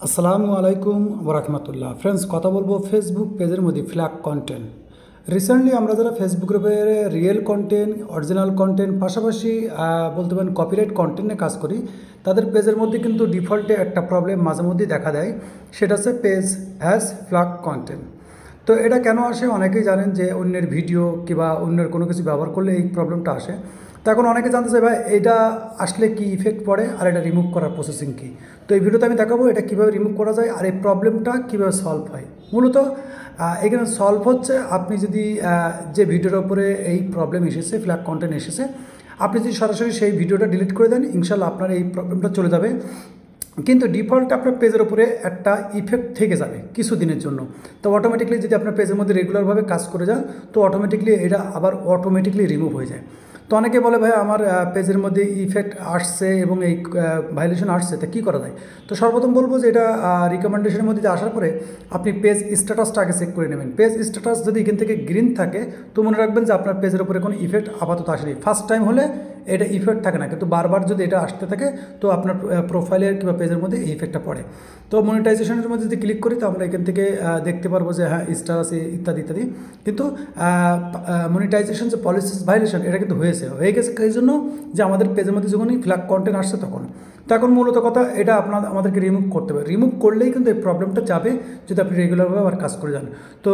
আসসালামু আলাইকুম ওরহমতুল্লাহ। ফ্রেন্ডস, কথা বলবো ফেসবুক পেজের মধ্যে ফ্ল্যাগ কন্টেন্ট। রিসেন্টলি আমরা যারা ফেসবুক গ্রুপে রিয়েল কন্টেন্ট, অরিজিনাল কন্টেন্ট, পাশাপাশি বলতে পারেন কপিরাইট কন্টেন্ট নিয়ে কাজ করি, তাদের পেজের মধ্যে কিন্তু ডিফল্টে একটা প্রবলেম মাঝে মধ্যেই দেখা দেয়। সেটা হচ্ছে পেজ হ্যাজ ফ্ল্যাগ কন্টেন্ট। তো এটা কেন আসে অনেকেই জানেন যে অন্যের ভিডিও কিংবা অন্যের কোনো কিছু ব্যবহার করলে এই প্রবলেমটা আসে। তো এখন অনেকে জানতে চাই, ভাই এটা আসলে কি ইফেক্ট পড়ে আর এটা রিমুভ করার প্রসেসিং কী। তো এই ভিডিওতে আমি দেখাবো এটা কীভাবে রিমুভ করা যায় আর এই প্রবলেমটা কীভাবে সলভ হয়। মূলত এখানে সলভ হচ্ছে, আপনি যদি যে ভিডিওর উপরে এই প্রবলেম এসেছে, ফ্ল্যাগ কন্টেন্ট এসেছে, আপনি যদি সরাসরি সেই ভিডিওটা ডিলিট করে দেন, ইনশাল্লাহ আপনার এই প্রবলেমটা চলে যাবে। কিন্তু ডিফল্ট আপনার পেজের উপরে একটা ইফেক্ট থেকে যাবে কিছুদিনের জন্য। তো অটোমেটিকলি যদি আপনার পেজের মধ্যে রেগুলারভাবে কাজ করে যান, তো অটোমেটিকলি এটা আবার অটোমেটিকলি রিমুভ হয়ে যায়। তো অনেকে বলে, ভাই আমার পেজের মধ্যে ইফেক্ট আসছে এবং এই ভাইলেশন আসছে, তা কী করা যায়। তো সর্বপ্রথম বলবো যে এটা রিকমেন্ডেশনের মধ্যে আসার পরে আপনি পেজ স্ট্যাটাসটা আগে চেক করে নেবেন। পেজ স্ট্যাটাস যদি এখান থেকে গ্রিন থাকে, তো মনে রাখবেন যে আপনার পেজের উপরে কোনো ইফেক্ট আপাতত আসেনি। ফার্স্ট টাইম হলে এটা ইফেক্ট থাকে না, কিন্তু বারবার যদি এটা আসতে থাকে, তো আপনার প্রোফাইলের কিংবা পেজের মধ্যে এই ইফেক্টটা পড়ে। তো মনিটাইজেশনের মধ্যে যদি ক্লিক করি, তো আমরা এখান থেকে দেখতে পারবো যে হ্যাঁ স্টার ইত্যাদি ইত্যাদি। কিন্তু মনিটাইজেশন যে পলিসিস ভাইলেশন, এটা কিন্তু হয়ে গেছে এই জন্য যে আমাদের পেজের মধ্যে যখনই ফ্ল্যাগ কন্টেন্ট আসছে তখন মূলত কথা এটা আমাদেরকে রিমুভ করতে হবে। রিমুভ করলেই কিন্তু এই প্রবলেমটা যাবে যদি আপনি রেগুলারভাবে আবার কাজ করে যান। তো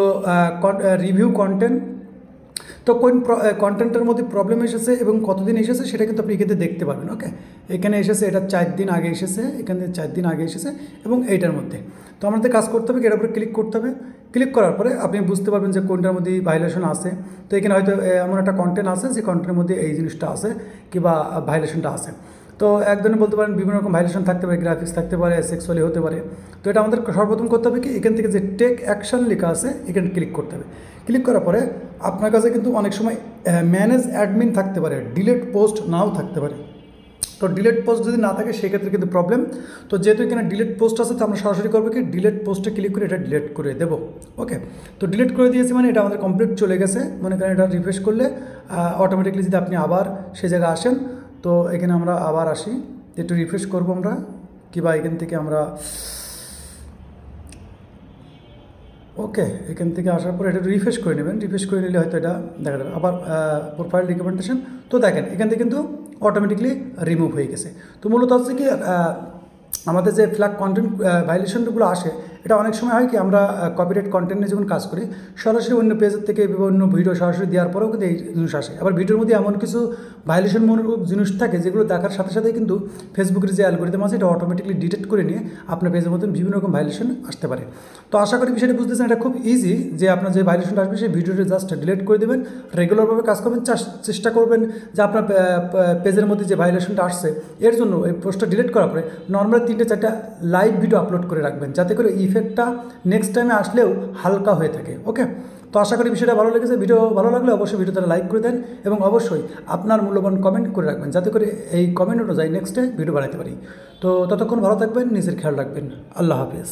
রিভিউ কন্টেন্ট, তো কোন কন্টেন্টের মধ্যে প্রবলেম এসেছে এবং কতদিন এসেছে সেটা কিন্তু আপনি এখানে দেখতে পাবেন। ওকে, এখানে এসেছে এটা 4 দিন আগে এসেছে, এখানে 4 দিন আগে এসেছে এবং এইটার মধ্যে। তো আমাদের কাজ করতে হবে, এটার উপরে ক্লিক করতে হবে। ক্লিক করার পরে আপনি বুঝতে পারবেন যে কোনটার মধ্যে ভাইলেশন আছে। তো এখানে হয়তো এমন একটা কন্টেন্ট আছে যে কন্টেন্টের মধ্যে এই জিনিসটা আছে কিংবা ভাইলেশনটা আছে। তো একজনে বলতে পারেন বিভিন্ন রকম ভাইলেশন থাকতে পারে, গ্রাফিক্স থাকতে পারে, সেক্সুয়ালি হতে পারে। তো এটা আমাদের সর্বপ্রথম করতে হবে কি, এখান থেকে যে টেক অ্যাকশন লেখা আছে এখানে ক্লিক করতে হবে। ক্লিক করার পরে আপনার কাছে কিন্তু অনেক সময় ম্যানেজ অ্যাডমিন থাকতে পারে, ডিলেট পোস্ট নাও থাকতে পারে। তো ডিলেট পোস্ট যদি না থাকে সেক্ষেত্রে কিন্তু প্রবলেম। তো যেহেতু এখানে ডিলেট পোস্ট আছে, তো আমরা সরাসরি করবো কি, ডিলেট পোস্টে ক্লিক করে এটা ডিলেট করে দেবো। ওকে, তো ডিলেট করে দিয়েছি মানে এটা আমাদের কমপ্লিট চলে গেছে। মনে করেন এটা রিফ্রেশ করলে অটোমেটিকলি যদি আপনি আবার সে জায়গায় আসেন, তো এখানে আমরা আবার আসি, একটু রিফ্রেশ করবো আমরা কিংবা এখান থেকে আমরা ওকে, এখান থেকে আসার পর এটা রিফ্রেশ করে নেবেন। রিফ্রেশ করে নিলে হয়তো এটা দেখা যাবে। আবার প্রোফাইল রিকমেন্ডেশন, তো দেখেন এখান থেকে কিন্তু অটোমেটিকলি রিমুভ হয়ে গেছে। তো মূলত হচ্ছে কি, আমাদের যে ফ্ল্যাগ কন্টেন্ট ভাইলেশনগুলো আসে, এটা অনেক সময় হয় কি, আমরা কপিরাইট কন্টেন্ট নিয়ে যখন কাজ করি, সরাসরি অন্য পেজের থেকে বিভিন্ন ভিডিও সরাসরি দেওয়ার পরেও কিন্তু এই জিনিস আসে। আবার ভিডিওর মধ্যে এমন কিছু ভাইলেশন মনোরূপ জিনিস থাকে যেগুলো দেখার সাথে সাথে কিন্তু ফেসবুকের যে অ্যালগরিদম আছে এটা অটোমেটিকলি ডিটেক্ট করে নিয়ে আপনার পেজের মধ্যে বিভিন্ন রকম ভাইলেশন আসতে পারে। তো আশা করি বিষয়টা বুঝতেছেন, এটা খুব ইজি যে আপনার যে ভাইলেশনটা আসবে সেই ভিডিওটা জাস্ট ডিলিট করে দেবেন। রেগুলারভাবে কাজ করবেন, চেষ্টা করবেন যে আপনার পেজের মধ্যে যে ভাইলেশনটা আসছে এর জন্য এই পোস্টটা ডিলিট করার পরে নর্মালি 3-4টা লাইভ ভিডিও আপলোড করে রাখবেন, যাতে করে ইফেক্টটা নেক্সট টাইমে আসলেও হালকা হয়ে থাকে। ওকে, তো আশা করি বিষয়টা ভালো লেগেছে। ভিডিও ভালো লাগলে অবশ্যই ভিডিওতে লাইক করে দেন এবং অবশ্যই আপনার মূল্যবান কমেন্ট করে রাখবেন, যাতে করে এই কমেন্ট অনুযায়ী নেক্সটে ভিডিও বানাতে পারি। তো ততক্ষণ ভালো থাকবেন, নিজের খেয়াল রাখবেন। আল্লাহ হাফেজ।